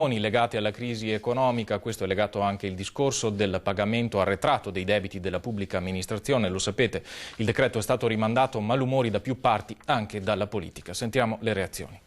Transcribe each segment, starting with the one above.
Legati alla crisi economica, questo è legato anche il discorso del pagamento arretrato dei debiti della pubblica amministrazione. Lo sapete, il decreto è stato rimandato, malumori da più parti, anche dalla politica. Sentiamo le reazioni.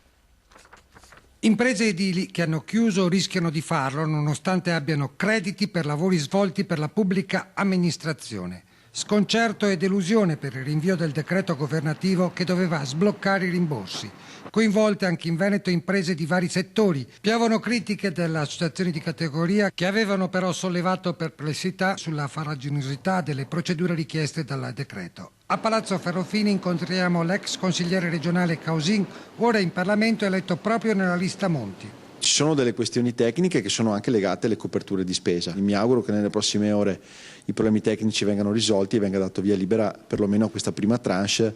Imprese edili che hanno chiuso rischiano di farlo nonostante abbiano crediti per lavori svolti per la pubblica amministrazione. Sconcerto e delusione per il rinvio del decreto governativo che doveva sbloccare i rimborsi. Coinvolte anche in Veneto imprese di vari settori. Piovono critiche delle associazioni di categoria che avevano però sollevato perplessità sulla farraginosità delle procedure richieste dal decreto. A Palazzo Ferrofini incontriamo l'ex consigliere regionale Causin, ora in Parlamento eletto proprio nella lista Monti. Ci sono delle questioni tecniche che sono anche legate alle coperture di spesa. Mi auguro che nelle prossime ore i problemi tecnici vengano risolti e venga dato via libera perlomeno a questa prima tranche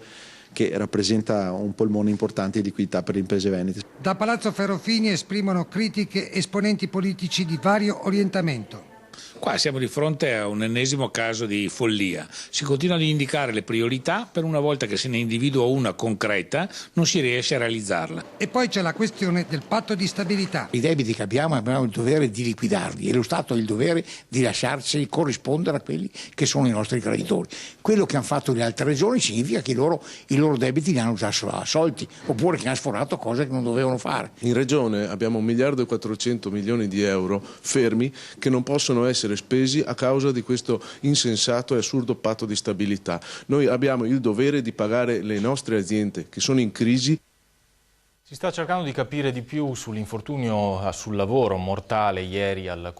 che rappresenta un polmone importante di liquidità per le imprese venete. Da Palazzo Ferrofini esprimono critiche esponenti politici di vario orientamento. Qua siamo di fronte a un ennesimo caso di follia. Si continuano ad indicare le priorità, per una volta che se ne individua una concreta non si riesce a realizzarla. E poi c'è la questione del patto di stabilità. I debiti che abbiamo il dovere di liquidarli e lo Stato ha il dovere di lasciarci corrispondere a quelli che sono i nostri creditori. Quello che hanno fatto le altre regioni significa che i loro debiti li hanno già assolti, oppure che hanno sforato cose che non dovevano fare. In regione abbiamo 1.400 milioni di euro fermi che non possono essere spesi a causa di questo insensato e assurdo patto di stabilità. Noi abbiamo il dovere di pagare le nostre aziende che sono in crisi. Si sta cercando di capire di più sull'infortunio sul lavoro mortale ieri al